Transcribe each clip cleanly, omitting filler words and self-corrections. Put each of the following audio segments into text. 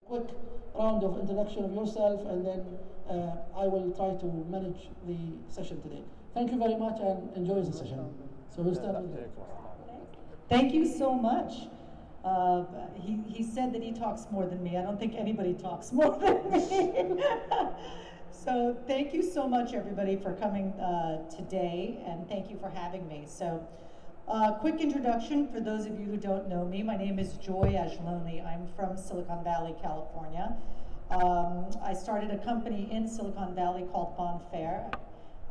Quick round of introduction of yourself, and then I will try to manage the session today. Thank you very much and enjoy the session. So we'll start with you. Thank you so much. He said that he talks more than me. I don't think anybody talks more than me. So thank you so much, everybody, for coming today, and thank you for having me. So quick introduction for those of you who don't know me. My name is Joy Ajloni. I'm from Silicon Valley, California. I started a company in Silicon Valley called Bonfair.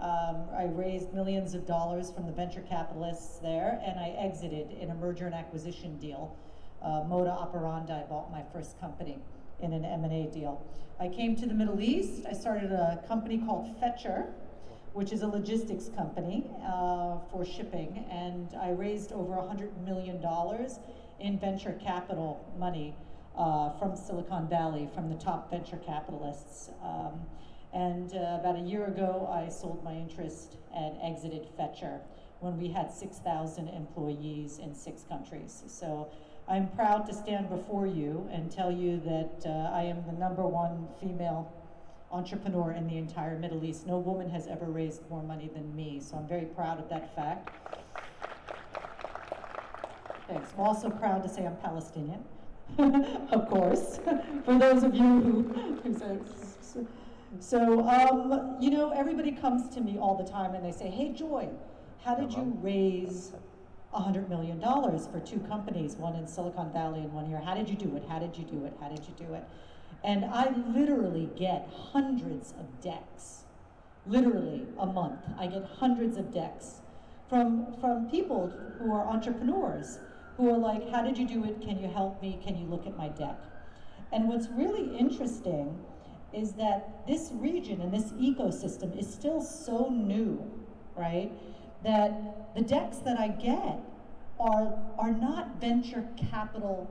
I raised millions of dollars from the venture capitalists there, and I exited in a merger and acquisition deal. Moda Operandi bought my first company in an M&A deal. I came to the Middle East. I started a company called Fetcher, which is a logistics company for shipping, and I raised over $100 million in venture capital money from Silicon Valley, from the top venture capitalists. And about a year ago, I sold my interest and exited Fetcher when we had 6,000 employees in 6 countries. So I'm proud to stand before you and tell you that I am the #1 female entrepreneur in the entire Middle East. No woman has ever raised more money than me, so I'm very proud of that fact. Thanks. I'm also proud to say I'm Palestinian, of course, for those of you who say. So, you know, everybody comes to me all the time and they say, hey, Joy, how did you raise $100 million for 2 companies, one in Silicon Valley and one here? How did you do it? How did you do it? How did you do it? And I literally get hundreds of decks, literally a month. I get hundreds of decks from people who are entrepreneurs who are like, how did you do it? Can you help me? Can you look at my deck? And what's really interesting is that this region and this ecosystem is still so new, right? That the decks that I get are not venture capital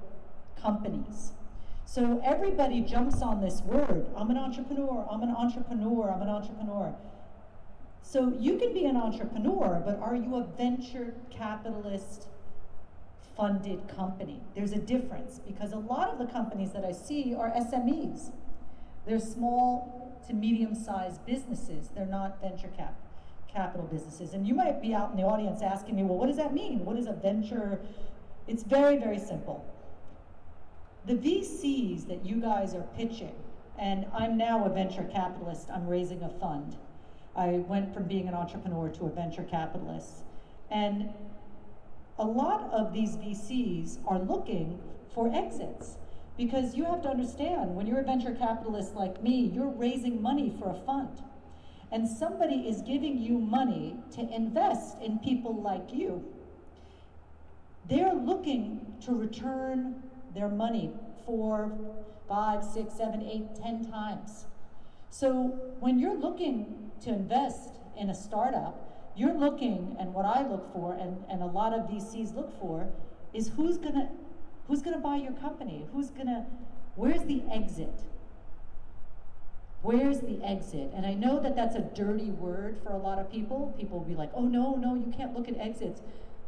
companies. So everybody jumps on this word, I'm an entrepreneur, I'm an entrepreneur, I'm an entrepreneur. So you can be an entrepreneur, but are you a venture capitalist funded company? There's a difference, because a lot of the companies that I see are SMEs. They're small to medium-sized businesses. They're not venture capital businesses. And you might be out in the audience asking me, well, what does that mean? What is a venture? It's very, very simple. The VCs that you guys are pitching, and I'm now a venture capitalist, I'm raising a fund. I went from being an entrepreneur to a venture capitalist. And a lot of these VCs are looking for exits. Because you have to understand, when you're a venture capitalist like me, you're raising money for a fund. And somebody is giving you money to invest in people like you. They're looking to return their money 4, 5, 6, 7, 8, 10 times. So when you're looking to invest in a startup, you're looking, and what I look for, and a lot of VCs look for, is who's gonna buy your company? Where's the exit? Where's the exit? And I know that that's a dirty word for a lot of people. People will be like, oh no, you can't look at exits.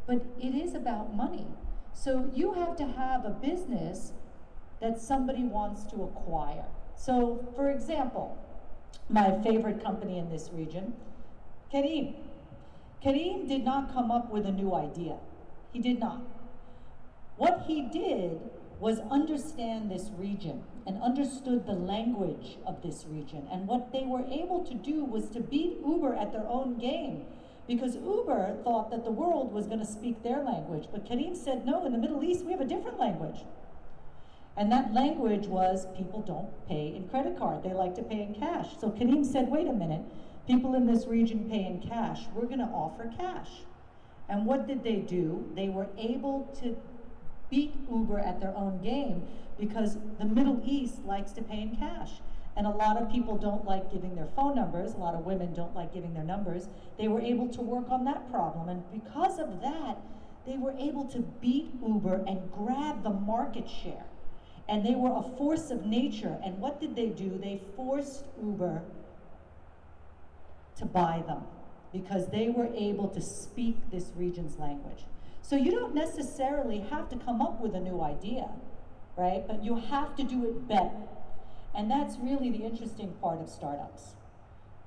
But it is about money. So you have to have a business that somebody wants to acquire. So for example, my favorite company in this region, Kareem. Kareem did not come up with a new idea. He did not. What he did was understand this region and understood the language of this region. And what they were able to do was to beat Uber at their own game, because Uber thought that the world was going to speak their language. But Kareem said, no, in the Middle East, we have a different language. And that language was people don't pay in credit card. They like to pay in cash. So Kareem said, wait a minute, people in this region pay in cash. We're going to offer cash. And what did they do? They were able to beat Uber at their own game, because the Middle East likes to pay in cash. And a lot of people don't like giving their phone numbers. A lot of women don't like giving their numbers. They were able to work on that problem. And because of that, they were able to beat Uber and grab the market share. And they were a force of nature. And what did they do? They forced Uber to buy them, because they were able to speak this region's language. So you don't necessarily have to come up with a new idea. right? But you have to do it better. And that's really the interesting part of startups.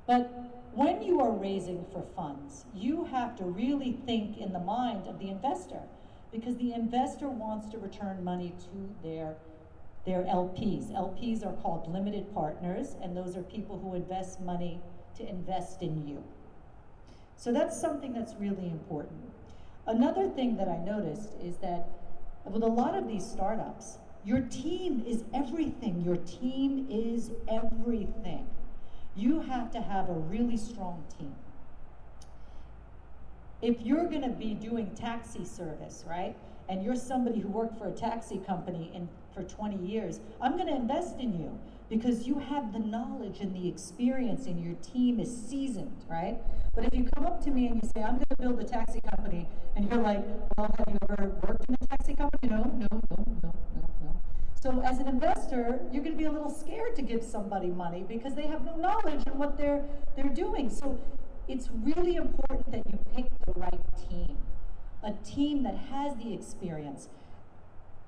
But when you are raising for funds, you have to really think in the mind of the investor, because the investor wants to return money to their LPs. LPs are called limited partners, and those are people who invest money to invest in you. So that's something that's really important. Another thing that I noticed is that with a lot of these startups, your team is everything. Your team is everything. You have to have a really strong team. If you're gonna be doing taxi service, right, and you're somebody who worked for a taxi company for 20 years, I'm gonna invest in you because you have the knowledge and the experience and your team is seasoned, right? But if you come up to me and you say, I'm gonna build a taxi company, and you're like, well, have you ever worked in a taxi company? No. So as an investor, you're gonna be a little scared to give somebody money because they have no knowledge in what they're doing. So it's really important that you pick the right team, a team that has the experience.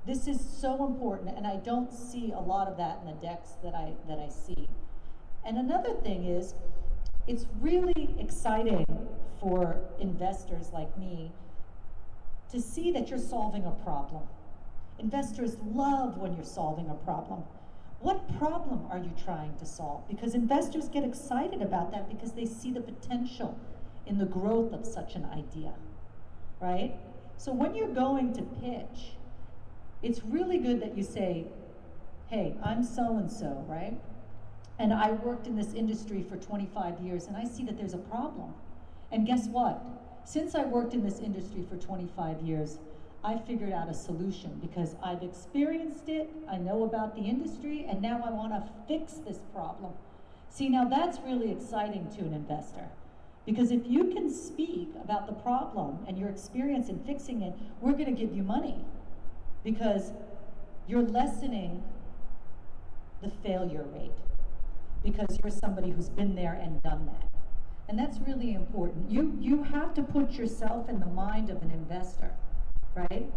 This is so important, and I don't see a lot of that in the decks that I see. And another thing is, it's really exciting for investors like me to see that you're solving a problem. Investors love when you're solving a problem. What problem are you trying to solve? Because investors get excited about that because they see the potential in the growth of such an idea, right? So when you're going to pitch, it's really good that you say, hey, I'm so-and-so, right? And I worked in this industry for 25 years and I see that there's a problem. And guess what? Since I worked in this industry for 25 years, I figured out a solution because I've experienced it, I know about the industry, and now I want to fix this problem. See, now that's really exciting to an investor, because if you can speak about the problem and your experience in fixing it, we're going to give you money because you're lessening the failure rate because you're somebody who's been there and done that. And that's really important. You have to put yourself in the mind of an investor. Right?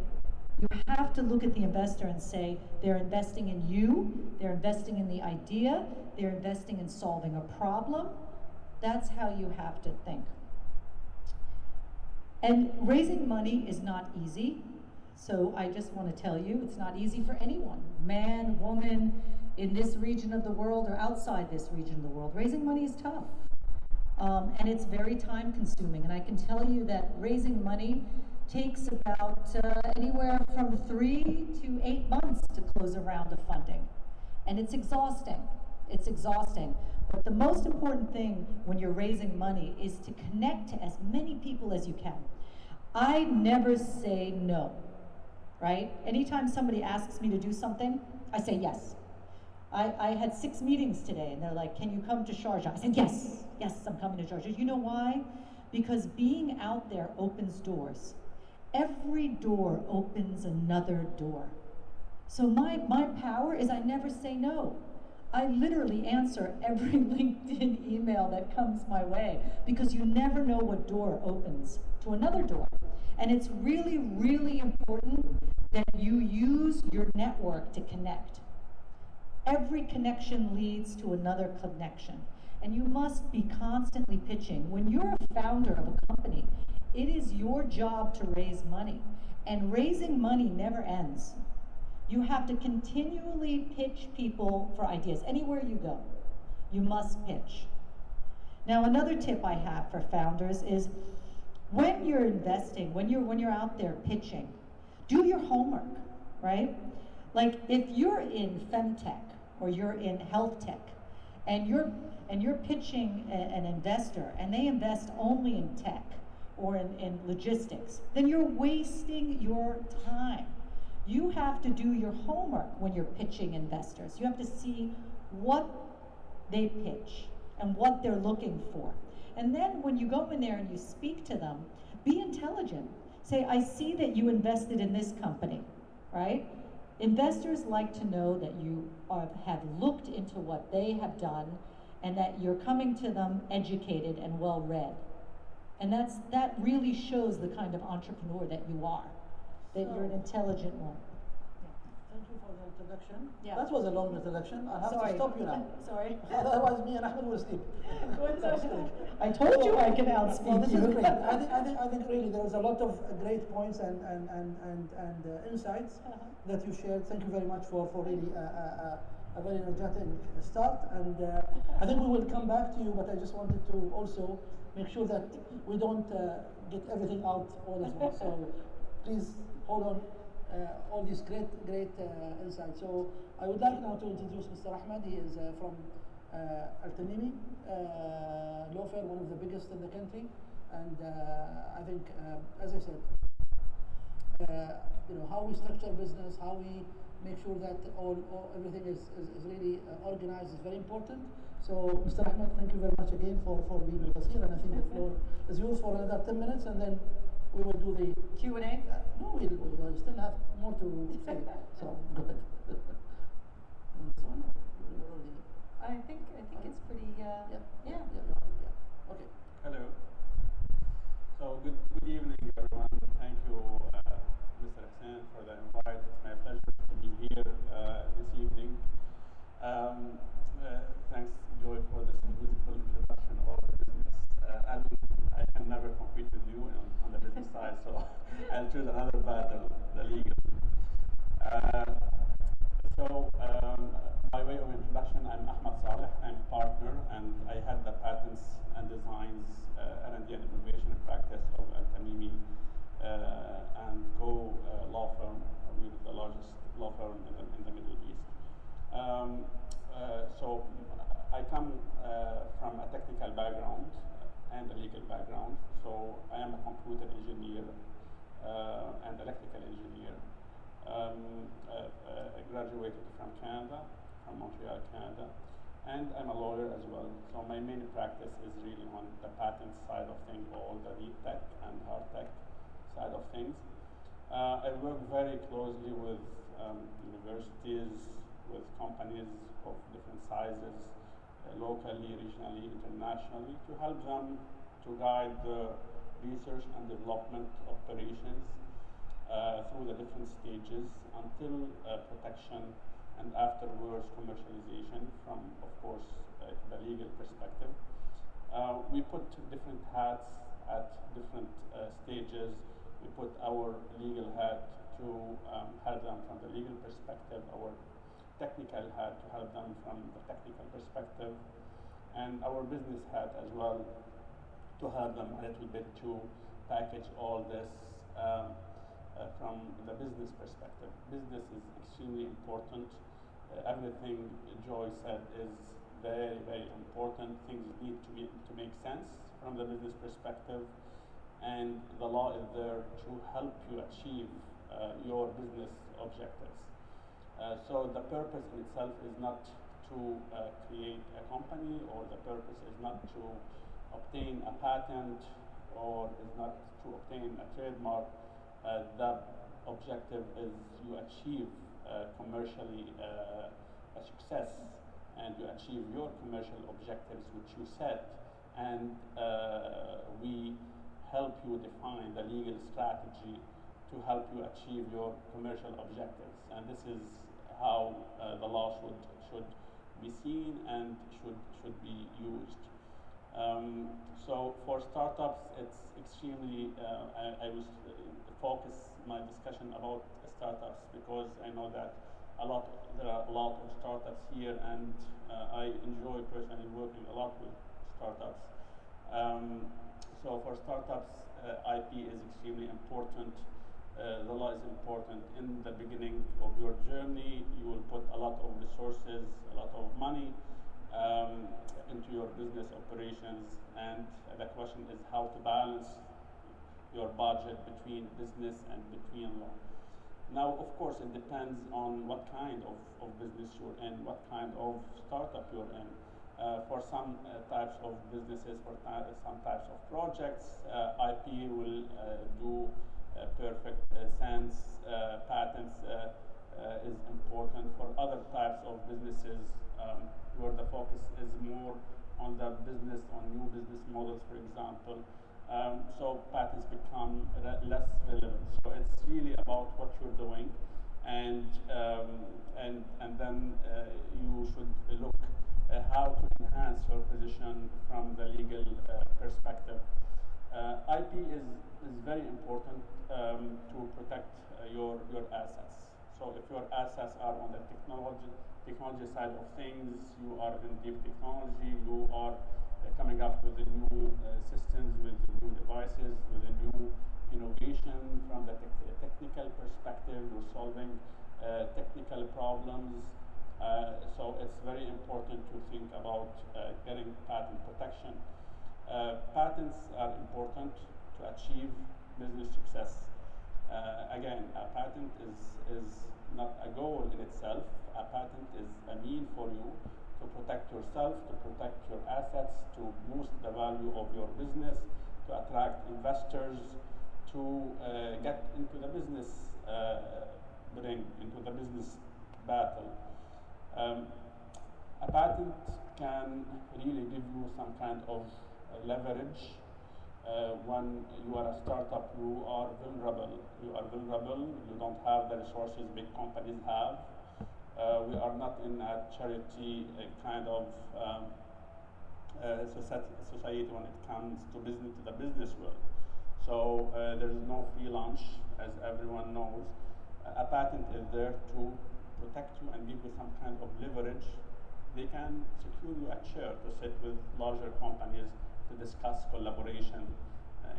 You have to look at the investor and say, they're investing in you, they're investing in the idea, they're investing in solving a problem. That's how you have to think. And raising money is not easy. So I just want to tell you, it's not easy for anyone, man, woman, in this region of the world or outside this region of the world. Raising money is tough. And it's very time consuming. And I can tell you that raising money takes about anywhere from 3 to 8 months to close a round of funding. And it's exhausting. It's exhausting. But the most important thing when you're raising money is to connect to as many people as you can. I never say no, right? Anytime somebody asks me to do something, I say yes. I had 6 meetings today and they're like, can you come to Sharjah? I said, yes, I'm coming to Sharjah. You know why? Because being out there opens doors. Every door opens another door. So my power is I never say no. I literally answer every LinkedIn email that comes my way because you never know what door opens to another door. And it's really, really important that you use your network to connect. Every connection leads to another connection. And you must be constantly pitching. When you're a founder of a company, it is your job to raise money, and raising money never ends. You have to continually pitch people for ideas. Anywhere you go, you must pitch. Now, another tip I have for founders is when you're investing, when you're out there pitching, do your homework, right? Like if you're in femtech or you're in health tech, and you're pitching an investor, and they invest only in tech, or in logistics, then you're wasting your time. You have to do your homework when you're pitching investors. You have to see what they pitch and what they're looking for. And then when you go in there and you speak to them, be intelligent. Say, I see that you invested in this company, right? Investors like to know that you have looked into what they have done and that you're coming to them educated and well-read. And that really shows the kind of entrepreneur that you are, that you're an intelligent one. Thank you for the introduction. Yeah. That was a long introduction. I have Sorry. to stop you now. Sorry. Otherwise, me and Ahmed will sleep. I told you I can outspeak well, this you. is great. I think really there's a lot of great points and insights that you shared. Thank you very much for really a very energetic start. And I think we will come back to you, but I just wanted to also make sure that we don't get everything out all at once. So please hold on. All these great insights. So I would like now to introduce Mr. Ahmed. He is from Al-Tamimi law firm, one of the biggest in the country. And I think, as I said, how we structure business, how we make sure that everything is really organized is very important. So, Mr. Ahmed, thank you very much again for being with us here. And I think the floor is yours for another 10 minutes, and then we will do the Q&A? No, we still have more to say. So, go ahead. This one? I think it's pretty, yeah. Okay. Hello. So good evening, everyone. Thank you, Mr. Hussein, for the invite. It's my pleasure to be here this evening. Thanks, Joy, for this beautiful introduction about the business. I can never compete with you on the business side, so I'll choose another battle, the legal. By way of introduction, I'm Ahmed Saleh. I'm partner, and I head the patents and designs R&D and innovation practice of Al-Tamimi and co-law firm. We're the largest law firm in the Middle East. So I come from a technical background and a legal background. So I am a computer engineer and electrical engineer. I graduated from Canada, from Montreal, Canada, and I'm a lawyer as well. So my main practice is really on the patent side of things, all the deep tech and hard tech side of things. I work very closely with universities, with companies of different sizes, locally, regionally, internationally, to help them to guide the research and development operations through the different stages until protection and afterwards commercialization from, of course, the legal perspective. We put different hats at different stages. We put our legal hat to help them from the legal perspective, our technical hat to help them from the technical perspective, and our business hat as well to help them a little bit to package all this from the business perspective. Business is extremely important. Everything Joy said is very, very important. Things need to make sense from the business perspective, and the law is there to help you achieve your business objectives. So the purpose in itself is not to create a company, or the purpose is not to obtain a patent, or is not to obtain a trademark. The objective is you achieve commercially a success, and you achieve your commercial objectives which you set, and we help you define the legal strategy to help you achieve your commercial objectives. And this is how the law should be seen and should be used. So for startups, it's extremely, I will focus my discussion about startups because I know that there are a lot of startups here, and I enjoy personally working a lot with startups. So for startups, IP is extremely important. The law is important. In the beginning of your journey, you will put a lot of resources, a lot of money into your business operations, and the question is how to balance your budget between business and between law. Now, of course, it depends on what kind of business you're in, what kind of startup you're in. For some types of businesses, for some types of projects, IP will do perfect sense. Patents is important. For other types of businesses, where the focus is more on the business, on new business models, for example, so patents become less relevant. So it's really about what you're doing And then you should look how to enhance your position from the legal perspective. IP is very important to protect your assets. So if your assets are on the technology side of things, you are in deep technology, you are coming up with the new systems, with the new devices, with the new innovation from the technical perspective, you're solving technical problems. So it's very important to think about getting patent protection. Patents are important to achieve business success. Again, a patent is not a goal in itself. A patent is a mean for you to protect yourself, to protect your assets, to boost the value of your business, to attract investors, to get into the business ring, into the business battle. A patent can really give you some kind of leverage. When you are a startup, you are vulnerable. You are vulnerable. You don't have the resources big companies have. We are not in a charity kind of society when it comes to the business world. So there is no free lunch, as everyone knows. A patent is there to protect you and give you some kind of leverage. They can secure you a chair to sit with larger companies to discuss collaboration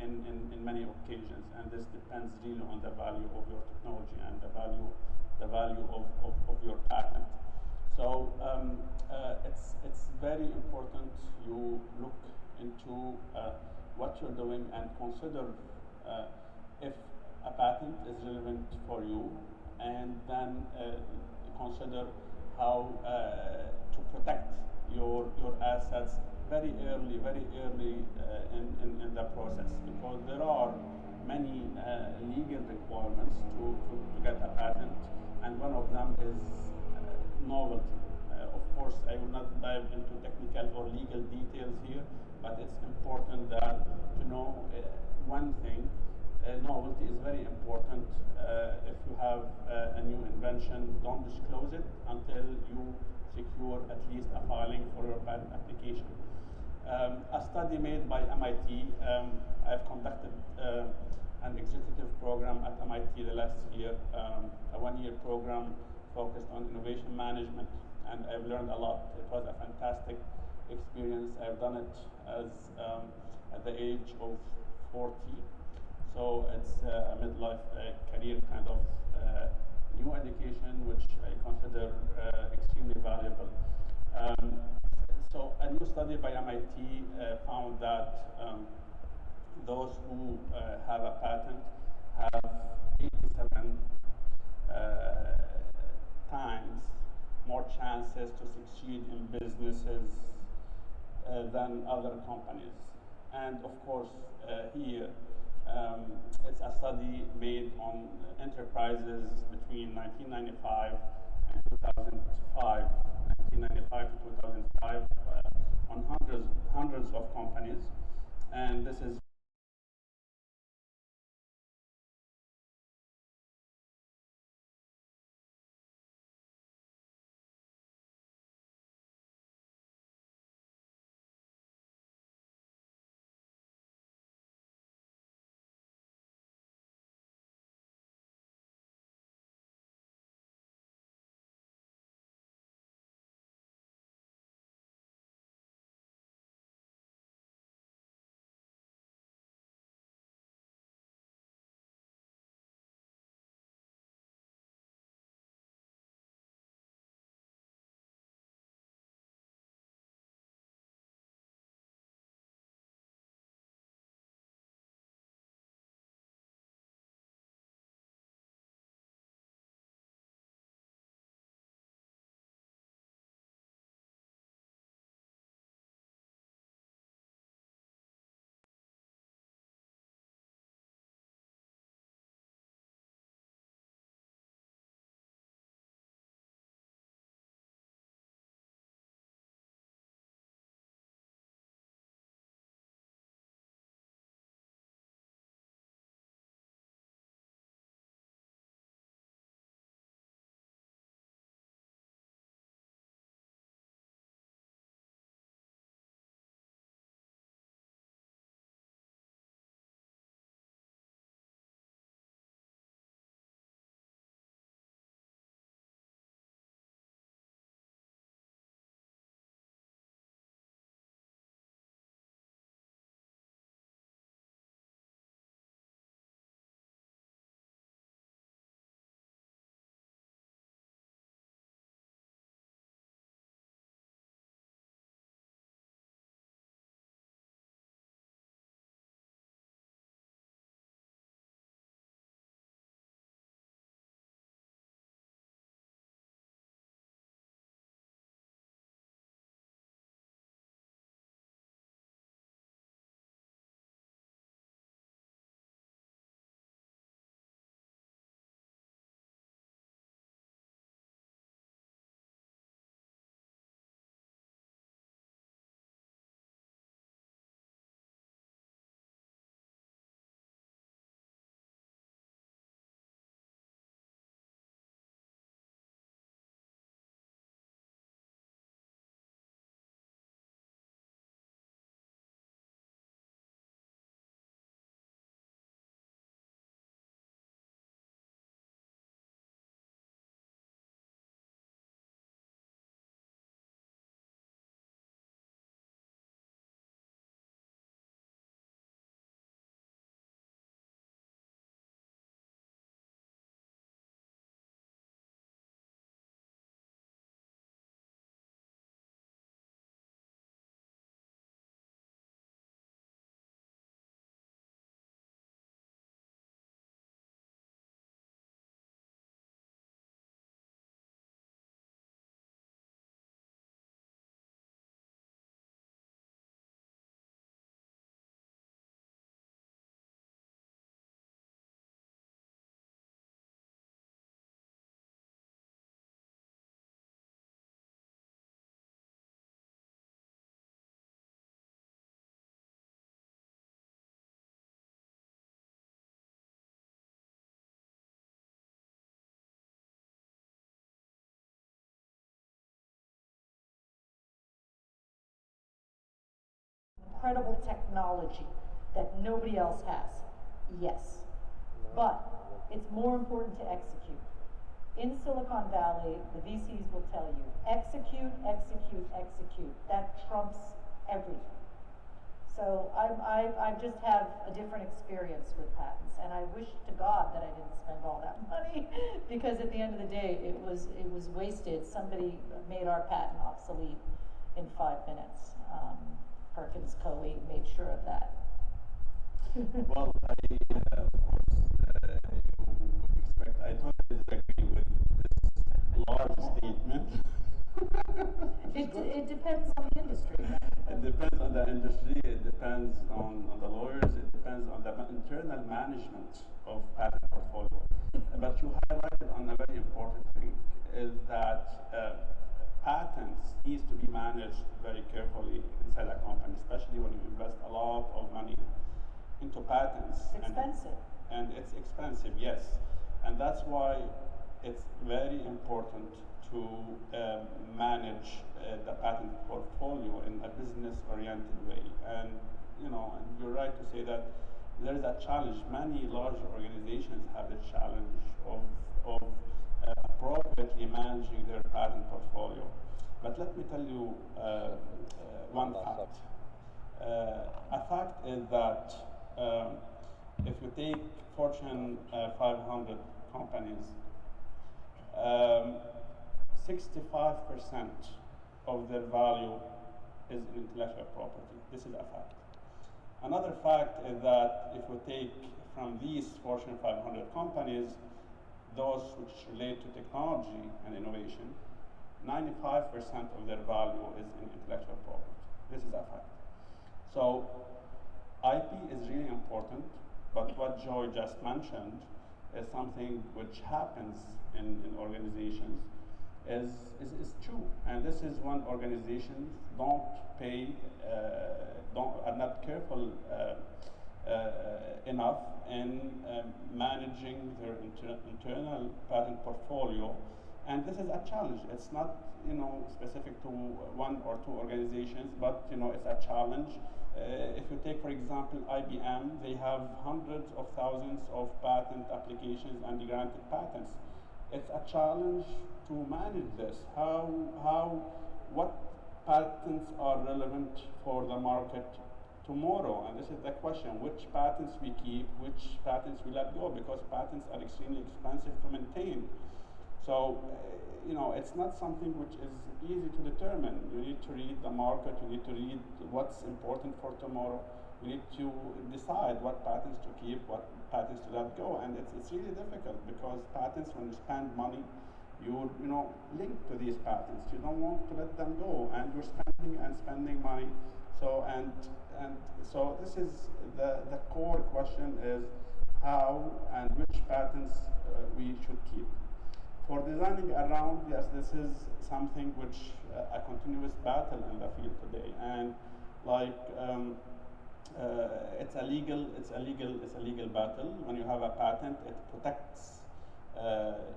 in many occasions, and this depends really on the value of your technology and the value of your patent. So it's very important you look into what you're doing and consider if a patent is relevant for you, and then consider how to protect your assets very early in the process, because there are many legal requirements to get a patent, and one of them is novelty. Of course, I will not dive into technical or legal details here, but it's important that to know one thing. Novelty is very important. If you have a new invention, don't disclose it until you secure at least a filing for your patent application. A study made by MIT, I've conducted an executive program at MIT the last year, a one-year program focused on innovation management, and I've learned a lot. It was a fantastic experience. I've done it as at the age of 40. So it's a midlife career kind of new education, which I consider extremely valuable. So a new study by MIT found that those who have a patent have 87 times more chances to succeed in businesses than other companies. And of course, here, it's a study made on enterprises between 1995 and 2005, 1995 to 2005, on hundreds of companies, and this is incredible technology that nobody else has? Yes. But it's more important to execute. In Silicon Valley, the VCs will tell you, execute, execute, execute. That trumps everything. So I just have a different experience with patents, and I wish to God that I didn't spend all that money, because at the end of the day, it was wasted. Somebody made our patent obsolete in 5 minutes. Perkins Coie made sure of that. Well, of course, you would expect, I totally disagree with this large statement. It depends on the industry. It depends on the industry, it depends on the lawyers, it depends on the internal management of patent portfolio. But you highlighted on a very important thing, is that patents needs to be managed very carefully inside a company, especially when you invest a lot of money into patents. It's expensive. And it's expensive, yes. And that's why it's very important to manage the patent portfolio in a business-oriented way. And and you're right to say that there is a challenge. Many large organizations have the challenge of appropriately managing their patent portfolio. But let me tell you one fact. A fact is that if you take Fortune 500 companies, 65% of their value is in intellectual property. This is a fact. Another fact is that if we take from these Fortune 500 companies, those which relate to technology and innovation, 95% of their value is in intellectual property. This is a fact. So IP is really important, but what Joy just mentioned is something which happens in organizations is true. And this is when organizations don't pay, are not careful enough in managing their internal patent portfolio. And this is a challenge. It's not specific to one or two organizations, but it's a challenge. If you take, for example, IBM, they have hundreds of thousands of patent applications and granted patents. It's a challenge to manage this. What patents are relevant for the market tomorrow? And this is the question: which patents we keep, which patents we let go, because patents are extremely expensive to maintain. So, it's not something which is easy to determine. You need to read the market, you need to read what's important for tomorrow. You need to decide what patents to keep, what patents to let go. And it's really difficult, because patents, when you spend money, you're linked to these patents. You don't want to let them go, and you're spending and spending money. So so this is the core question, is how and which patents we should keep. For designing around, yes, this is something which a continuous battle in the field today, and it's a legal battle. When you have a patent, it protects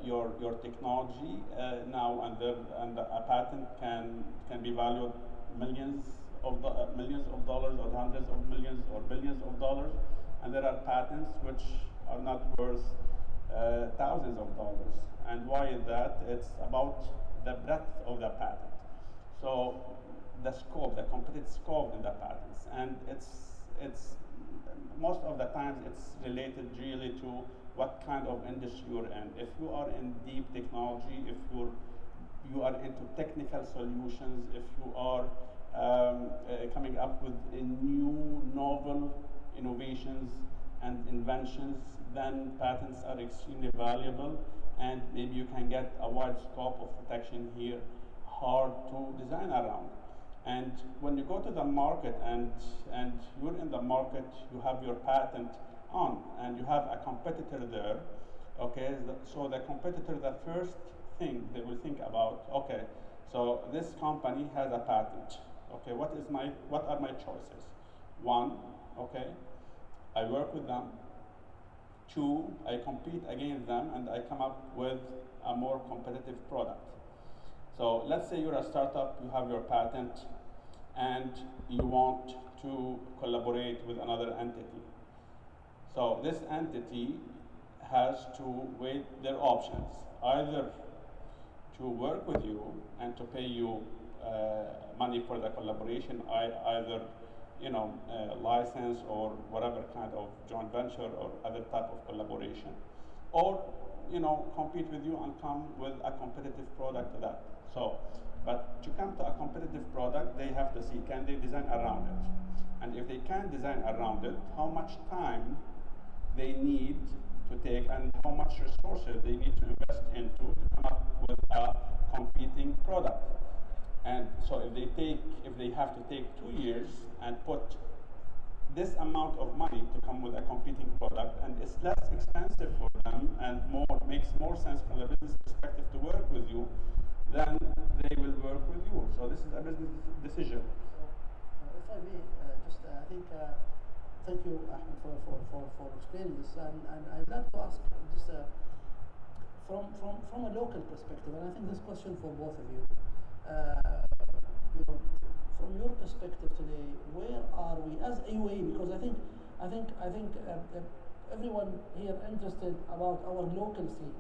your technology now and then, and a patent can be valued millions of dollars, or hundreds of millions, or billions of dollars, and there are patents which are not worth thousands of dollars. And why is that? It's about the breadth of the patent. So the scope, the competitive scope in the patents, and it's most of the times it's related really to what kind of industry you're in. If you are in deep technology, if you are into technical solutions, if you are coming up with new novel innovations and inventions, then patents are extremely valuable, and maybe you can get a wide scope of protection here, hard to design around. And when you go to the market and you're in the market, you have your patent on, and you have a competitor there, okay? So the competitor, the first thing they will think about, okay, so this company has a patent, okay, what are my choices? One, okay, I work with them. Two, I compete against them and I come up with a more competitive product. So let's say you're a startup, you have your patent, and you want to collaborate with another entity. So this entity has to weigh their options, either to work with you and to pay you money for the collaboration, either license or whatever kind of joint venture or other type of collaboration, or compete with you and come with a competitive product to that. So, but to come to a competitive product, they have to see, can they design around it? And if they can design around it, how much time they need to take and how much resources they need to invest into to come up with a competing product. And so if they have to take 2 years and put this amount of money to come with a competing product, and it's less expensive for them and makes more sense from the business perspective to work with you, then they will work with you. So this is a business decision. If I may, I think, thank you, Ahmed, for explaining this. And I'd like to ask just from a local perspective, and I think this question for both of you. From your perspective today, where are we as a UAE? Because I think everyone here interested about our local scene.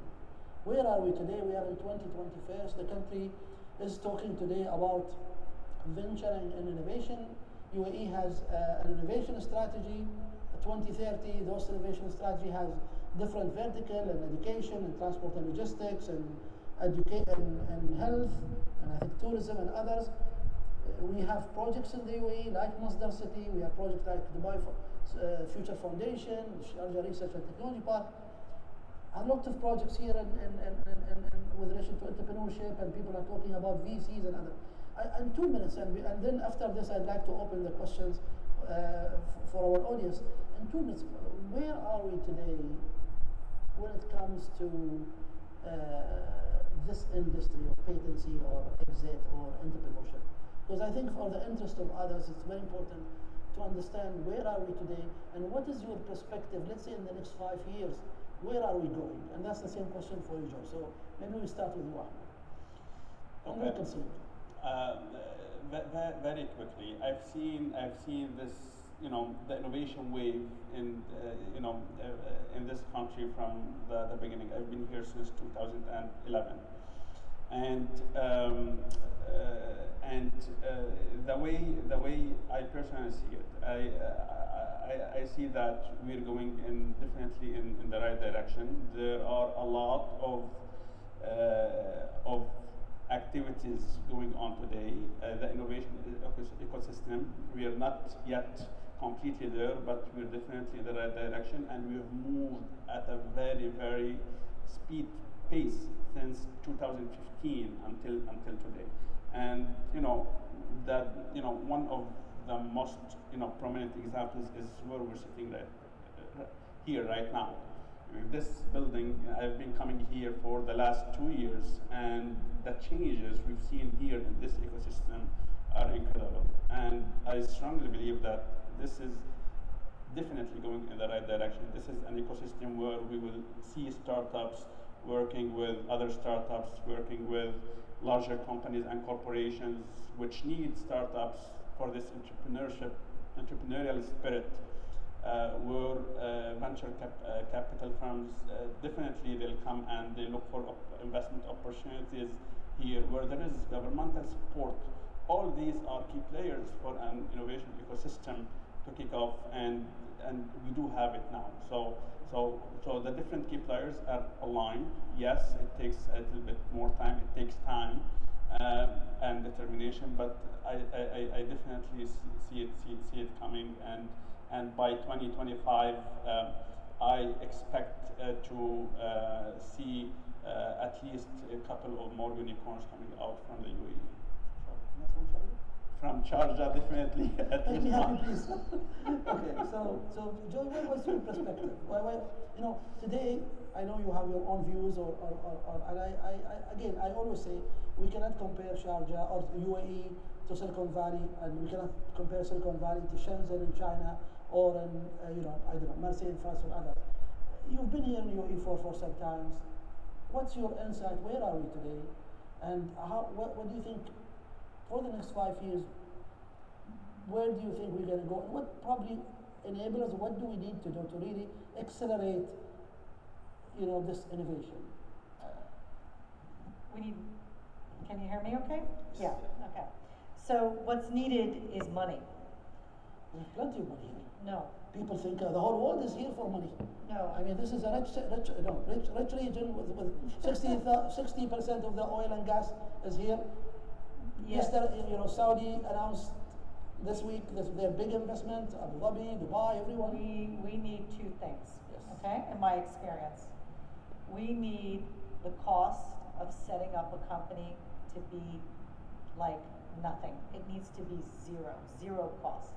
Where are we today? We are in 2021. The country is talking today about venturing in innovation. UAE has an innovation strategy. 2030, those innovation strategy has different vertical and education and transport and logistics and education and health and I think tourism and others. We have projects in the UAE like Masdar City. We have projects like Dubai Future Foundation, Sharjah Research and Technology Park. A lot of projects here with relation to entrepreneurship, and people are talking about VCs and other. In 2 minutes, and then after this, I'd like to open the questions for our audience. In 2 minutes, where are we today when it comes to this industry of patency or exit or entrepreneurship? Because I think for the interest of others, it's very important to understand where are we today and what is your perspective, let's say in the next 5 years, where are we going? And that's the same question for you, Joe. So maybe we start with you, Ahmed. Okay. Very quickly, I've seen this, the innovation wave in this country from the beginning. I've been here since 2011, and the way I personally see it, I see that we're going definitely in the right direction. There are a lot of activities going on today. The innovation ecosystem, we are not yet completely there, but we're definitely in the right direction, and we've moved at a very, very speed pace since 2015 until today. And one of the most prominent examples is where we're sitting here right now. This building, I've been coming here for the last 2 years, and the changes we've seen here in this ecosystem are incredible. And I strongly believe that this is definitely going in the right direction. This is an ecosystem where we will see startups working with other startups, working with larger companies and corporations, which need startups for this entrepreneurial spirit. Where venture capital firms definitely they'll come and they look for investment opportunities here, where there is governmental support. All these are key players for an innovation ecosystem to kick off, and we do have it now. So the different key players are aligned. Yes, it takes a little bit more time. It takes time and determination, but I definitely see it coming, and by 2025, I expect to see at least a couple of more unicorns coming out from the UAE. From Sharjah, definitely. Make me happy, please. Okay, so Joy, what's your perspective? Why, today I know you have your own views, and I always say we cannot compare Sharjah or UAE to Silicon Valley, and we cannot compare Silicon Valley to Shenzhen in China, or in I don't know, Marseille in France or others. You've been here in UAE for some times. What's your insight? Where are we today? And what do you think for the next 5 years? where do you think we're going to go? And what probably enablers, what do we need to do to really accelerate, this innovation? We need, can you hear me okay? Yeah, okay. So what's needed is money. We have plenty of money here. No, People think the whole world is here for money. no. I mean, this is a rich region with 60% of the oil and gas is here. Yes. Saudi announced this week their big investment, Abu Dhabi, Dubai, everyone. We need two things, Yes. okay, in my experience. We need the cost of setting up a company to be like nothing. It needs to be zero cost.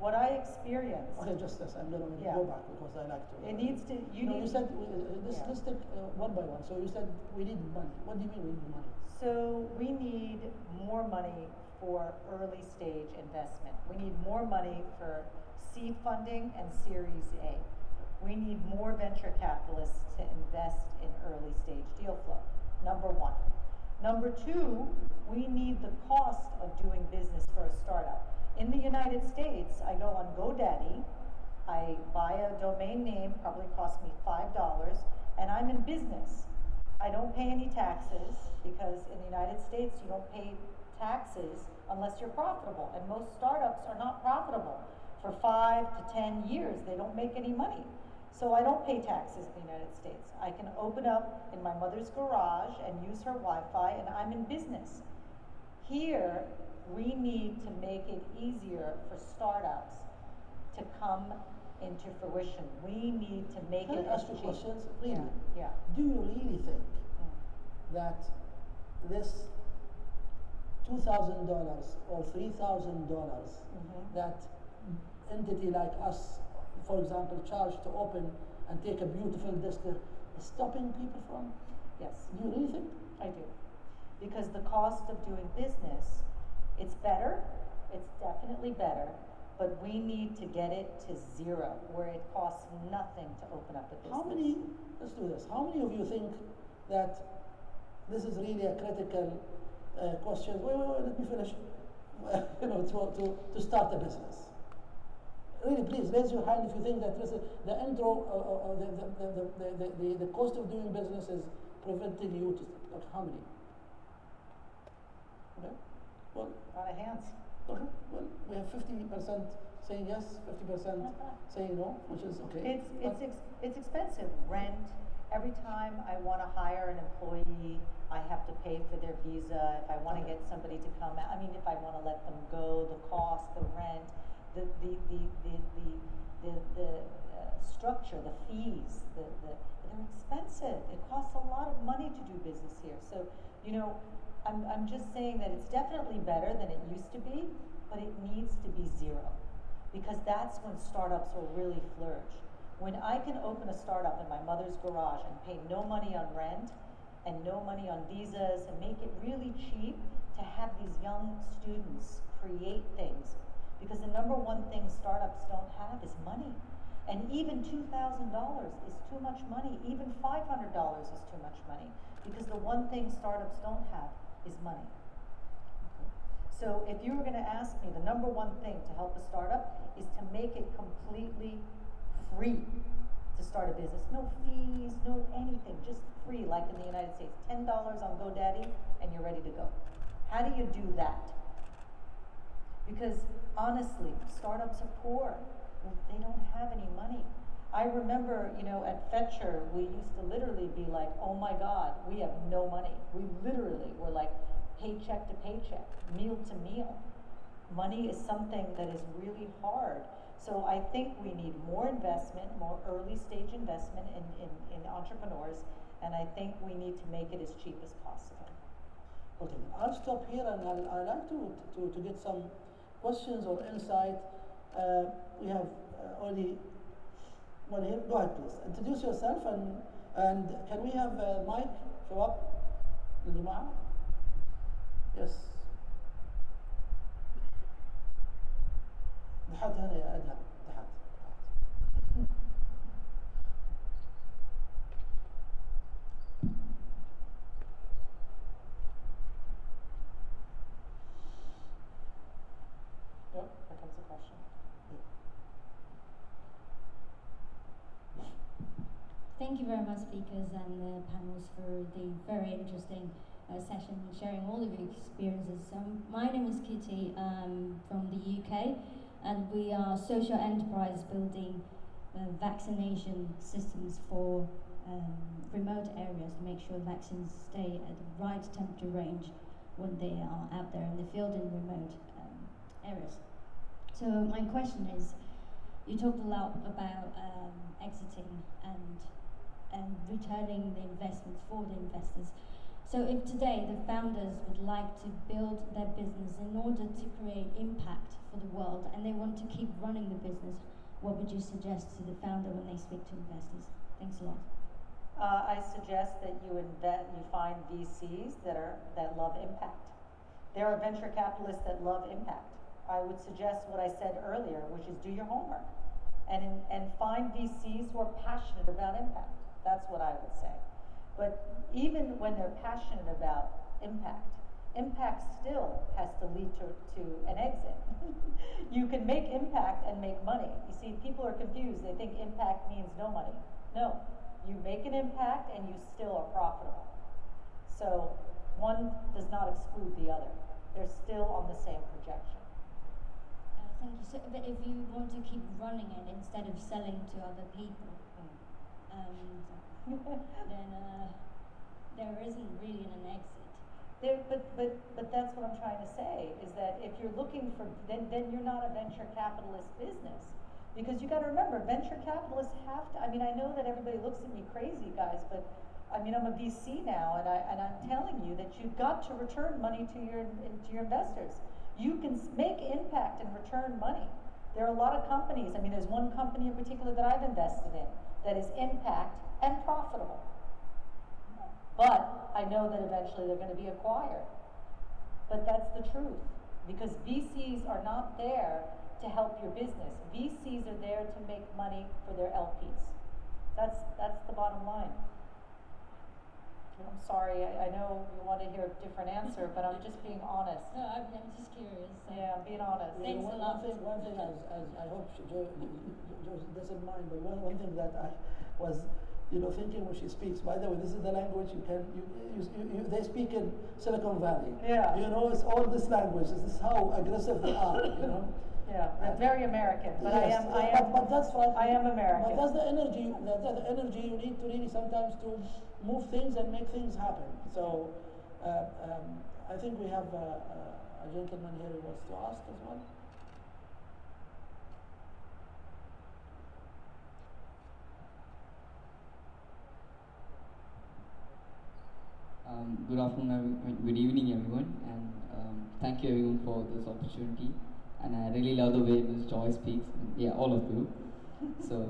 What I experience, Okay, just this. I'm going to Yeah. go back because I like to. it needs to, you No, need. you said Yeah. let's take one by one. So you said we need money. What do you mean we need money? So we need more money for early stage investment. We need more money for seed funding and Series A. We need more venture capitalists to invest in early stage deal flow, number one. Number two, we need the cost of doing business for a startup. In the United States, I go on GoDaddy, I buy a domain name, probably cost me $5, and I'm in business. I don't pay any taxes because in the United States you don't pay taxes unless you're profitable, and most startups are not profitable for 5 to 10 years. They don't make any money. So I don't pay taxes in the United States. I can open up in my mother's garage and use her Wi-Fi, and I'm in business. Here, we need to make it easier for startups to come into fruition. We need to make Can it I ask you cheap. questions? Really? Yeah. Do you really think that this $2,000 or $3,000 that entity like us, for example, charge to open and take a beautiful distillery is stopping people from? Yes, Do you really think? I do. Because the cost of doing business, it's better, it's definitely better, but we need to get it to zero, where it costs nothing to open up a business. Let's do this. How many of you think that this is really a critical question? Wait, let me finish. To start a business. Really, please raise your hand if you think that this is the intro, the cost of doing business is preventing you to. Okay, how many? Okay. Well, A lot of hands. okay. Well, we have 50% saying yes, 50% saying no, which is okay. It's expensive. Rent. Every time I want to hire an employee, I have to pay for their visa. If I want to get somebody to come out, if I want to let them go, the cost, the rent, the structure, the fees, they're expensive. It costs a lot of money to do business here. So, I'm just saying that it's definitely better than it used to be, but it needs to be zero, because that's when startups will really flourish. When I can open a startup in my mother's garage and pay no money on rent and no money on visas and make it really cheap to have these young students create things, because the number one thing startups don't have is money. And even $2,000 is too much money. Even $500 is too much money, because the one thing startups don't have is money. So if you were going to ask me, the number one thing to help a startup is to make it completely free to start a business. No fees, no anything, just free, like in the United States. $10 on GoDaddy and you're ready to go. How do you do that? Because honestly, startups are poor. They don't have any money. I remember, at Fetcher, we used to literally be like, oh my God, we have no money. We literally were like paycheck to paycheck, meal to meal. Money is something that is really hard. So I think we need more investment, more early stage investment in entrepreneurs, and I think we need to make it as cheap as possible. Okay, I'll stop here, and I'd like to get some questions or insight. We have only one here. Go ahead, please. Introduce yourself, and can we have Mike show up? للجماعة? Yes. لحد هنا يا أدهم. لحد. Yep. Thank you very much, speakers and the panels, for the very interesting session and sharing all of your experiences. My name is Kitty from the UK, and we are social enterprise building vaccination systems for remote areas to make sure vaccines stay at the right temperature range when they are out there in the field in remote areas. So my question is, you talked a lot about exiting and returning the investments for the investors. So if today the founders would like to build their business in order to create impact for the world and they want to keep running the business, what would you suggest to the founder when they speak to investors? Thanks a lot. I suggest that you find VCs that love impact. There are venture capitalists that love impact. I would suggest what I said earlier, which is do your homework and find VCs who are passionate about impact. That's what I would say. But even when they're passionate about impact, impact still has to lead to an exit. You can make impact and make money. You see, people are confused. They think impact means no money. No, you make an impact and you still are profitable. So one does not exclude the other. They're still on the same projection. Thank you. So, but if you want to keep running it instead of selling to other people, then there isn't really an exit. But that's what I'm trying to say, is that if you're looking for, then you're not a venture capitalist business. Because you got to remember, venture capitalists have to, I mean, I know that everybody looks at me crazy, guys, but I mean, I'm a VC now, and I'm telling you that you've got to return money to your investors. You can make impact and return money. There are a lot of companies, I mean, there's one company in particular that I've invested in that is impact and profitable. But I know that eventually they're going to be acquired. But that's the truth, because VCs are not there to help your business. VCs are there to make money for their LPs. That's the bottom line. I'm sorry, I know you want to hear a different answer, but I'm just being honest. No, I'm just curious. Yeah, I'm being honest. Thanks a lot. One thing as I hope Joe doesn't mind, but one thing that I was thinking when she speaks, by the way, this is the language they speak in Silicon Valley. Yeah. It's all this language. This is how aggressive they are, Yeah, they're very American, but yes, but that's what I am American. But that's the energy. The energy you need to really sometimes to move things and make things happen. So I think we have a gentleman here who wants to ask as well. Good afternoon, good evening, everyone, and thank you everyone for this opportunity. And I really love the way Ms. Joy speaks. Yeah, all of you. So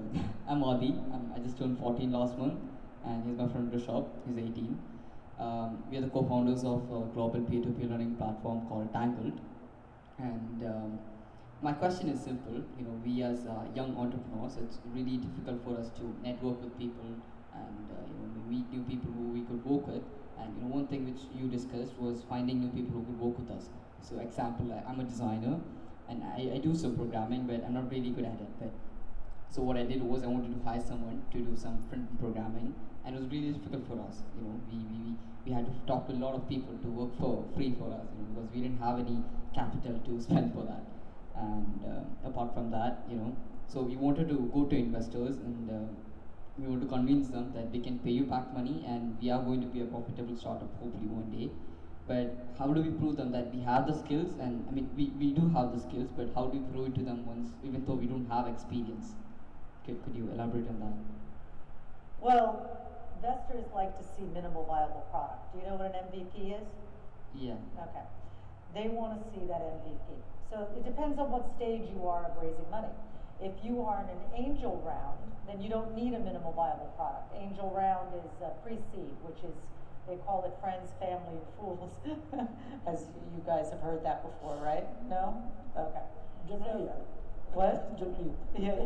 I'm Adi. I just turned 14 last month, and he's my friend Rishabh. He's 18. We are the co-founders of a global peer-to-peer learning platform called Tangled. And my question is simple. We as young entrepreneurs, it's really difficult for us to network with people and we meet new people who we could work with. And one thing which you discussed was finding new people who could work with us. So example, I'm a designer and I do some programming, but I'm not really good at it. So what I did was I wanted to hire someone to do some front-end programming, and it was really difficult for us. We had to talk to a lot of people to work for free for us, because we didn't have any capital to spend for that. And apart from that, so we wanted to go to investors and we want to convince them that we can pay you back money and we are going to be a profitable startup hopefully one day. But how do we prove them that we have the skills? And I mean, we do have the skills, but how do we prove it to them even though we don't have experience? Could you elaborate on that? Well, investors like to see minimal viable product. Do you know what an MVP is? Yeah. Okay. They want to see that MVP. So it depends on what stage you are of raising money. If you are in an angel round, then you don't need a minimal viable product. Angel round is pre-seed, which is, they call it friends, family, and fools. As you guys have heard that before, right? No? Okay. Jamia. What? Jamia. Yeah.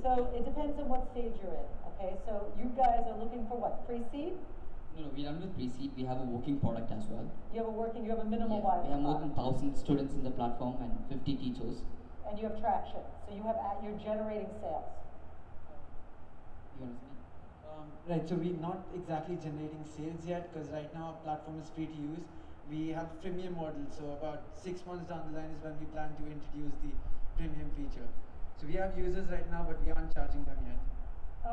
So it depends on what stage you're in. Okay, so you guys are looking for what? Pre-seed? No, we're done with pre-seed. We have a working product as well. You have a minimal viable we have more than product. 1,000 students in the platform and 50 teachers. And you have traction. So you're generating sales. You want to speak? Right, so we're not exactly generating sales yet because right now our platform is free to use. We have freemium model, so about 6 months down the line is when we plan to introduce the premium feature. So we have users right now, but we aren't charging them yet.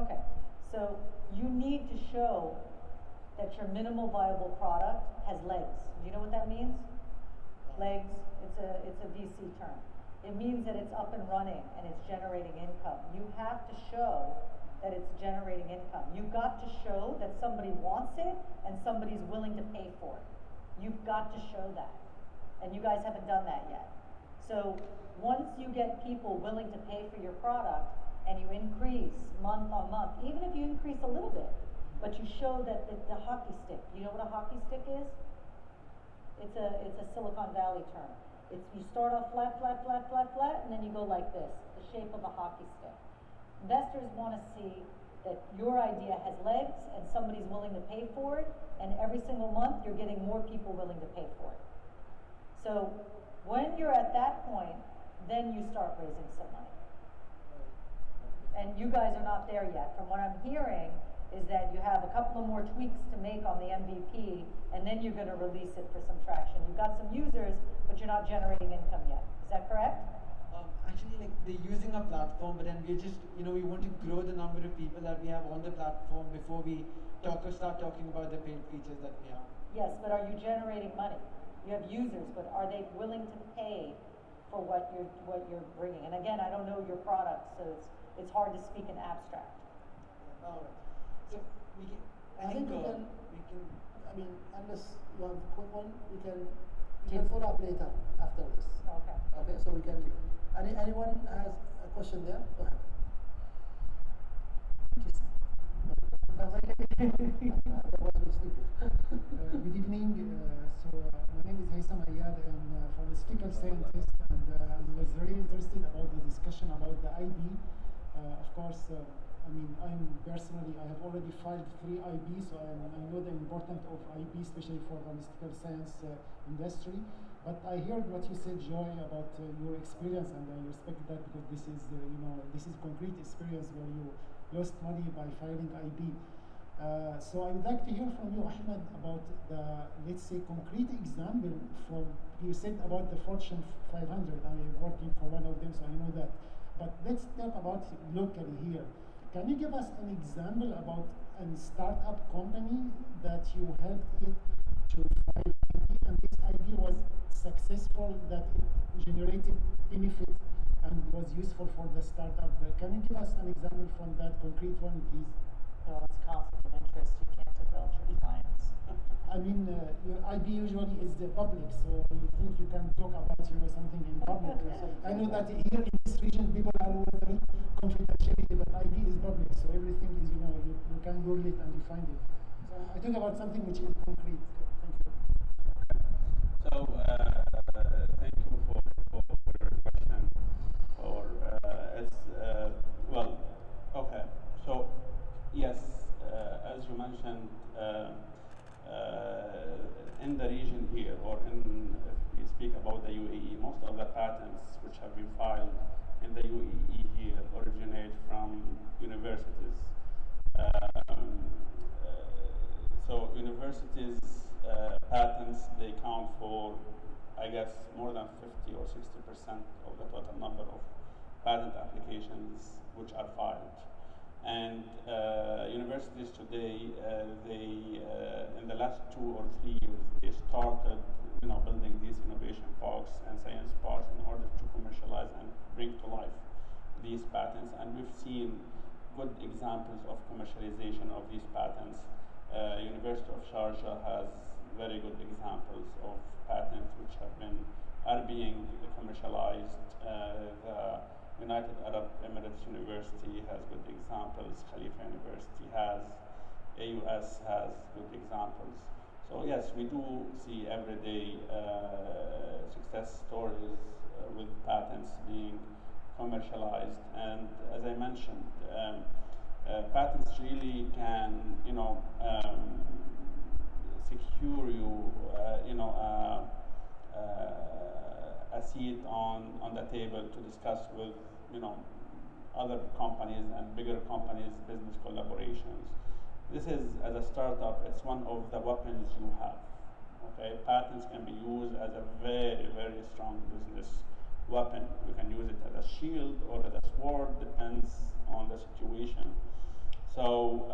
Okay, so you need to show that your minimal viable product has legs. Do you know what that means? Legs, it's a VC term. It means that it's up and running and it's generating income. You have to show that it's generating income. You've got to show that somebody wants it and somebody's willing to pay for it. You've got to show that. And you guys haven't done that yet. So once you get people willing to pay for your product and you increase month on month, even if you increase a little bit, but you show that the hockey stick, you know what a hockey stick is? It's a Silicon Valley term. You start off flat, flat, flat, flat, flat, and then you go like this, the shape of a hockey stick. Investors want to see that your idea has legs and somebody's willing to pay for it, and every single month you're getting more people willing to pay for it. So when you're at that point, then you start raising some money. And you guys are not there yet. From what I'm hearing is that you have a couple of more tweaks to make on the MVP, and then you're going to release it for some traction. You've got some users, but you're not generating income yet. Is that correct? Actually, like they're using our platform, but then we're just, we want to grow the number of people that we have on the platform before we start talking about the paid features that we have. Yes, but are you generating money? You have users, but are they willing to pay for what you're bringing? And again, I don't know your product, so it's hard to speak in abstract. All right. So we can. I think we can. I mean, unless you have a quick one, we can follow up later after this. Okay. Okay, so we can. Anyone has a question there? Go ahead. Good evening. My name is Haysam Ayad. I'm a pharmaceutical scientist, and I was very interested about the discussion about the IB. Of course, I have already filed 3 IB, so I know the importance of IB, especially for pharmaceutical science industry. But I heard what you said, Joy, about your experience, and I respect that because this is concrete experience where you lost money by filing IB. So I would like to hear from you, Ahmed, about the, let's say, concrete example from, you said about the Fortune 500. I'm working for one of them, so I know that. But let's talk about locally here. Can you give us an example about a startup company that you helped it to file IB, and this IB was successful, that it generated benefit and was useful for the startup? Can you give us an example from that concrete one, please? Well, it's conflict of interest. You can't divulge your clients. I mean, your IB usually is the public, so you think you can talk about something in public. I know that here in this region people are very confidentiality, but IB is public, so everything is you can Google it and you find it. So I talk about something which is concrete. Thank you. So thank you for your question. Okay. So yes, as you mentioned, in the region here, or if we speak about the UAE, most of the patents which have been filed in the UAE here originate from universities. So universities patents, they count for, I guess, more than 50 or 60% of the total number of patent applications which are filed. And universities today, in the last 2 or 3 years, they started, building these innovation parks and science parks in order to commercialize and bring to life these patents. And we've seen good examples of commercialization of these patents. University of Sharjah has very good examples of patents which are being commercialized. The United Arab Emirates University has good examples. Khalifa University has. AUS has good examples. So yes, we do see every day success stories with patents being commercialized. And as I mentioned, patents really can, secure you, a seat on the table to discuss with, other companies and bigger companies, business collaborations. This is, as a startup, it's one of the weapons you have. Okay, patents can be used as a very, very strong business weapon. You can use it as a shield or as a sword, depends on the situation. So,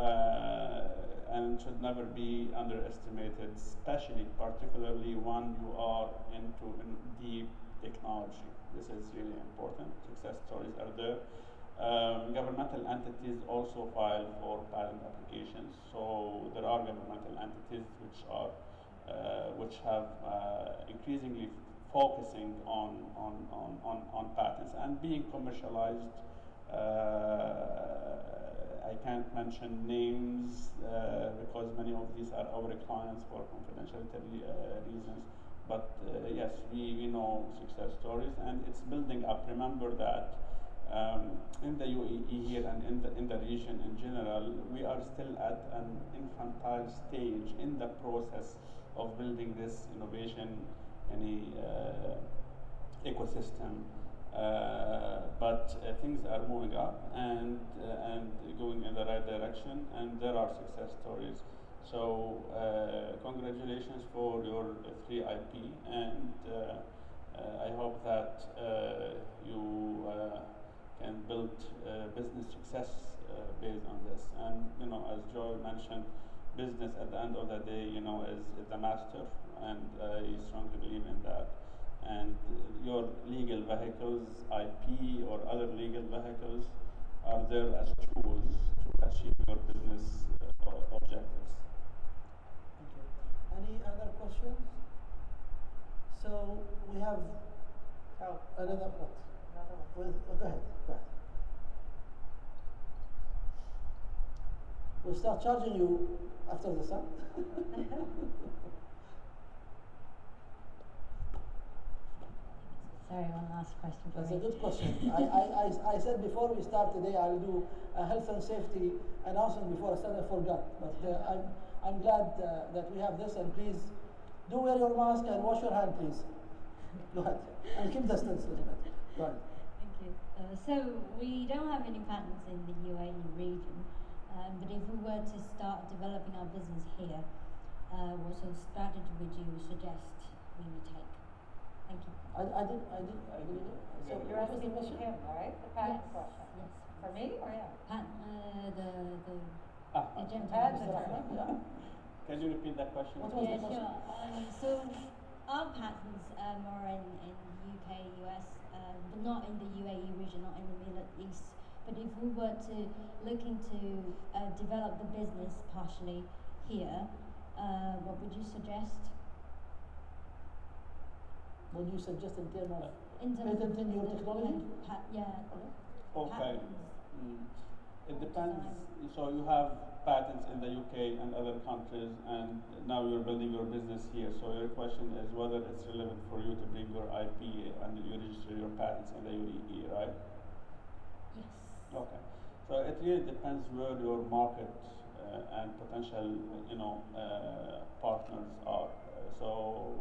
and should never be underestimated, especially, particularly when you are into deep technology. This is really important. Success stories are there. Governmental entities also file for patent applications. So there are governmental entities which have increasingly focusing on patents and being commercialized. I can't mention names because many of these are our clients for confidentiality reasons. But yes, we know success stories, and it's building up. Remember that in the UAE here and in the region in general, we are still at an infantile stage in the process of building this innovation in a ecosystem. But things are moving up and going in the right direction, and there are success stories. So congratulations for your 3IP, and I hope that you can build business success based on this. And as Joel mentioned, business at the end of the day, is the master, and I strongly believe in that. And your legal vehicles, IP or other legal vehicles, are there as tools to achieve your business objectives. Thank you. Any other questions? So we have another what? Another one. Go ahead. We'll start charging you after the sun. Sorry, one last question for That's me. a good question. I said before we start today, I'll do a health and safety announcement before I started. I forgot, but I'm glad that we have this. And please do wear your mask and wash your hand, please. Go ahead and keep distance a little bit. Go ahead. Thank you. So we don't have any patents in the UAE region, but if we were to start developing our business here, what sort of strategy would you suggest we would take? Thank you. I agree. So You're what was the asking question? him, right? The patent Yes. question. Yes. For me or yeah? The gentleman. Patent Abdulrahman, yeah. Can you repeat that question? What was Yeah, the question? sure. So our patents are in UK, US, but not in the UAE region, not in the Middle East. But if we were to looking to develop the business partially here, what would you suggest? What do you suggest in terms of In terms of patenting your technology? Okay. Patents. It depends. So you have patents in the UK and other countries, and now you're building your business here. So your question is whether it's relevant for you to bring your IP and you register your patents in the UAE, right? Yes. Okay. So it really depends where your market and potential, partners are. So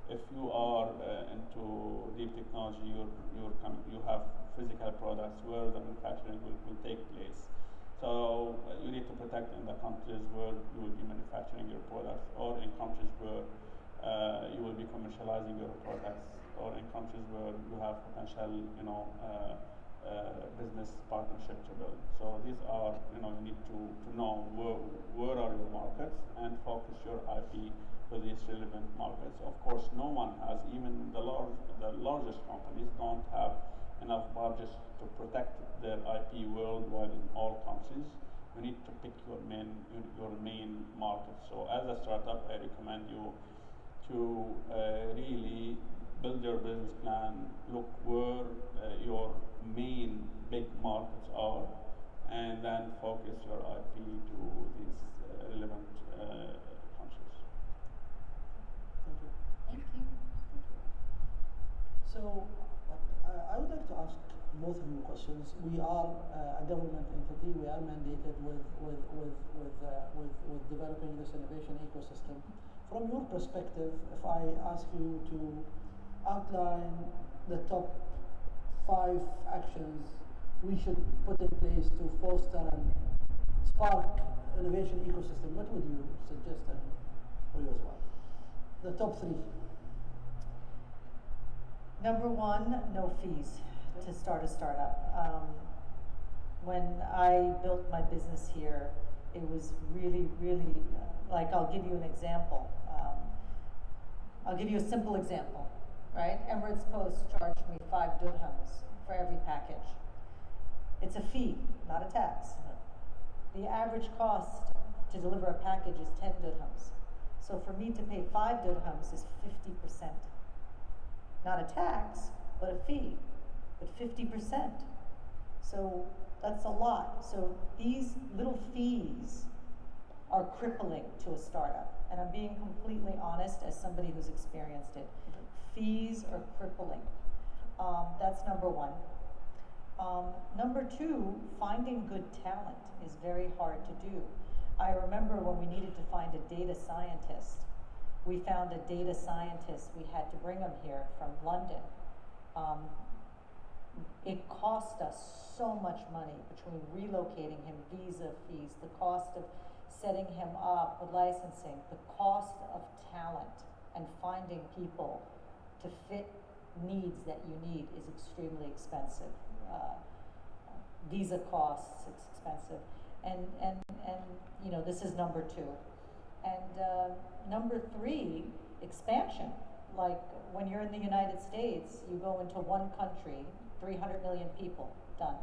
if you are into deep technology, you have physical products where the manufacturing will take place. So you need to protect in the countries where you will be manufacturing your products, or in countries where you will be commercializing your products, or in countries where you have potential, business partnership to build. So these are, you need to know where are your markets and focus your IP with these relevant markets. Of course, no one has, even the largest companies don't have enough budgets to protect their IP worldwide in all countries. You need to pick your main market. So as a startup, I recommend you to really build your business plan, look where your main big markets are, and then focus your IP to these relevant countries. Thank you. Thank you. So I would like to ask both of you questions. We are a government entity. We are mandated with developing this innovation ecosystem. From your perspective, if I ask you to outline the top 5 actions we should put in place to foster and spark innovation ecosystem, what would you suggest and for you as well? The top three. Number one, no fees to start a startup. When I built my business here, it was really, really, like, I'll give you an example. I'll give you a simple example, right? Emirates Post charged me 5 dirhams for every package. It's a fee, not a tax. The average cost to deliver a package is 10 dirhams. So for me to pay 5 dirhams is 50%. Not a tax, but a fee, but 50%. So that's a lot. So these little fees are crippling to a startup. And I'm being completely honest as somebody who's experienced it. Fees are crippling. That's number one. Number two, finding good talent is very hard to do. I remember when we needed to find a data scientist, we found a data scientist, we had to bring him here from London. It cost us so much money between relocating him, visa fees, the cost of setting him up with licensing, the cost of talent and finding people to fit needs that you need is extremely expensive. Visa costs, it's expensive. And you know, this is number two. And number three, expansion. Like when you're in the United States, you go into one country, 300 million people, done.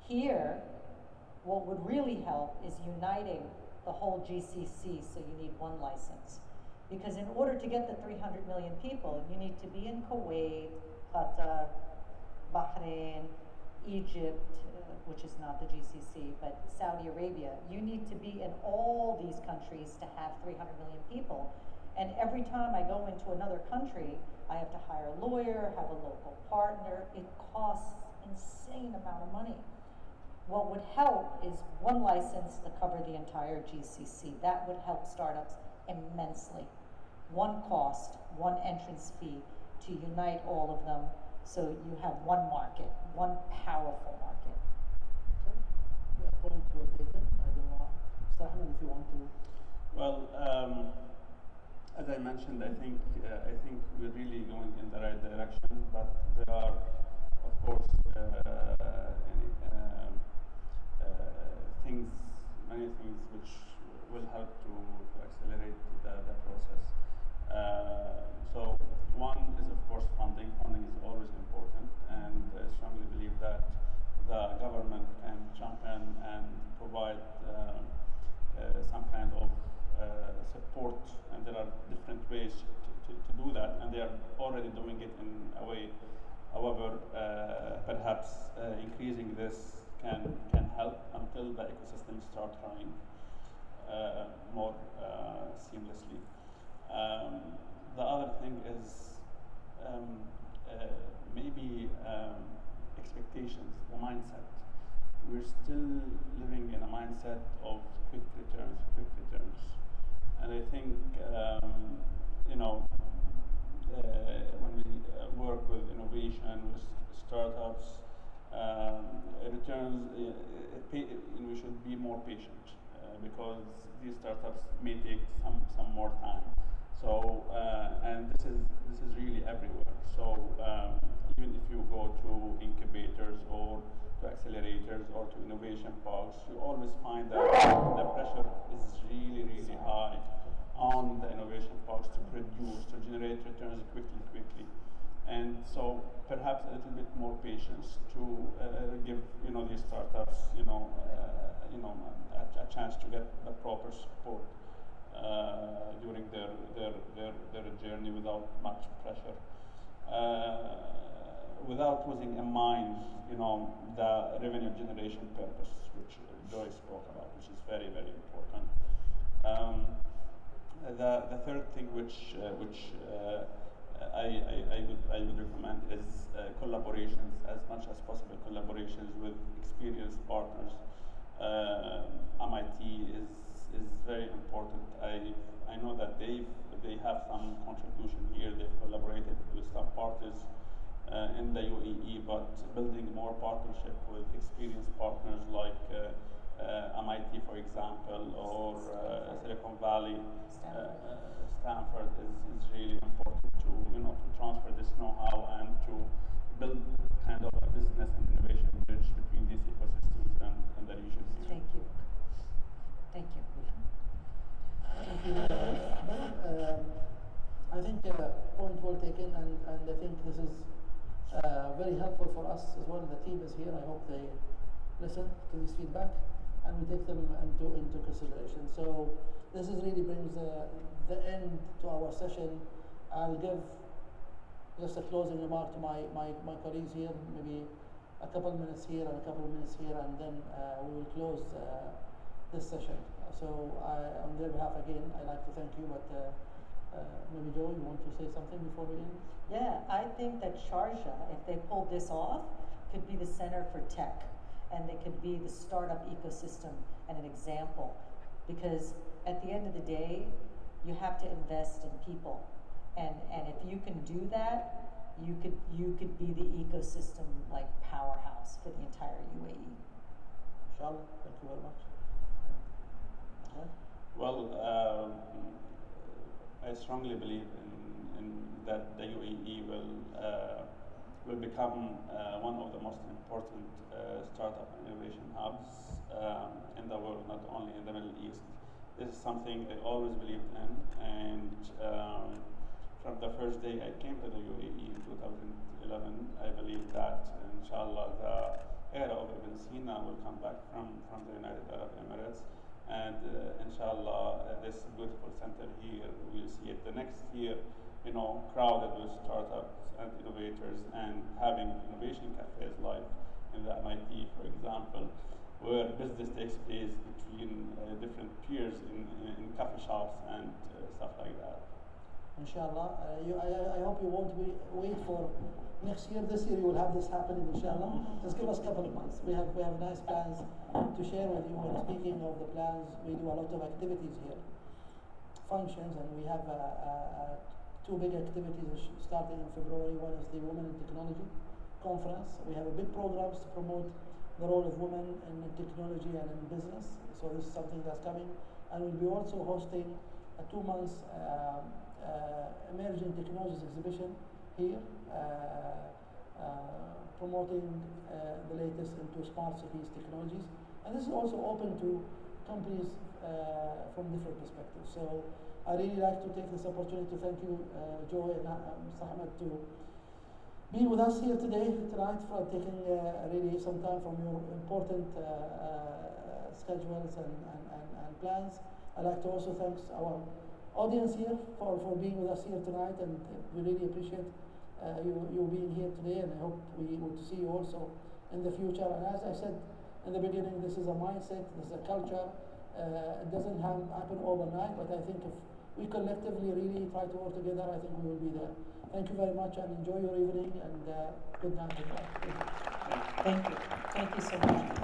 Here, what would really help is uniting the whole GCC, so you need one license. Because in order to get the 300 million people, you need to be in Kuwait, Qatar, Bahrain, Egypt, which is not the GCC, but Saudi Arabia. You need to be in all these countries to have 300 million people. And every time I go into another country, I have to hire a lawyer, have a local partner. It costs insane amount of money. What would help is one license to cover the entire GCC. That would help startups immensely. One cost, one entrance fee to unite all of them so you have one market, one powerful market. Okay. Yeah, point well taken. I don't know, Sahman, if you want to. Well, as I mentioned, I think we're really going in the right direction, but there are, of course, many things which will help to accelerate the process. So one is, of course, funding. Funding is always important, and I strongly believe that the government can jump in and provide some kind of support, and there are different ways to do that, and they are already doing it in a way. However, perhaps increasing this can help until the ecosystem starts running more seamlessly. The other thing is maybe expectations, the mindset. We're still living in a mindset of quick returns. And I think, when we work with innovation, with startups, returns, we should be more patient because these startups may take some more time. So, and this is really everywhere. So, even if you go to incubators or to accelerators or to innovation parks, you always find that the pressure is really, really high on the innovation parks to produce, to generate returns quickly. And so perhaps a little bit more patience to give these startups a chance to get the proper support during their journey without much pressure. Without losing in mind, the revenue generation purpose, which Joy spoke about, which is very, very important. The third thing which I would recommend is collaborations, as much as possible, collaborations with experienced partners. MIT is very important. I know that they have some contribution here. They've collaborated with some partners in the UAE, but building more partnership with experienced partners like MIT, for example, or Silicon Valley, Stanford is really important to to transfer this know-how and to build kind of a business and innovation bridge between these ecosystems and the region here. Thank you. Thank you. Thank you. I think point well taken, and I think this is very helpful for us as well. The team is here. I hope they listen to this feedback and we take them into consideration. So this is really brings the end to our session. I'll give just a closing remark to my colleagues here, maybe a couple of minutes here and a couple of minutes here, and then we will close this session. So on their behalf, again, I'd like to thank you, but maybe Joe, you want to say something before we end? Yeah, I think that Sharjah, if they pulled this off, could be the center for tech, and it could be the startup ecosystem and an example. Because at the end of the day, you have to invest in people, and if you can do that, you could be the ecosystem like powerhouse for the entire UAE. Inshallah, thank you very much. Well, I strongly believe in that the UAE will become one of the most important startup innovation hubs in the world, not only in the Middle East. This is something I always believed in, and from the first day I came to the UAE in 2011, I believe that inshallah the era of Ibn Sina will come back from the United Arab Emirates. And inshallah, this beautiful center here, we'll see it the next year, crowded with startups and innovators, and having innovation cafes like in the MIT, for example, where business takes place between different peers in coffee shops and stuff like that. Inshallah, I hope you won't wait for next year. This year you will have this happening, inshallah. Just give us a couple of months. We have nice plans to share with you. And speaking of the plans, we do a lot of activities here, functions, and we have two big activities starting in February. One is the Women in Technology Conference. We have a big programs to promote the role of women in technology and in business. So this is something that's coming. And we'll be also hosting a 2 months emerging technologies exhibition here, promoting the latest into smart cities technologies. And this is also open to companies from different perspectives. So I really like to take this opportunity to thank you, Joe and Mr. Ahmed, to be with us here tonight, for taking really some time from your important schedules and plans. I'd like to also thank our audience here for being with us here tonight, and we really appreciate you being here today, and I hope we will see you also in the future. And as I said in the beginning, this is a mindset, this is a culture. It doesn't happen overnight, but I think if we collectively really try to work together, I think we will be there. Thank you very much, and enjoy your evening, and good night. Thank you. Thank you so much.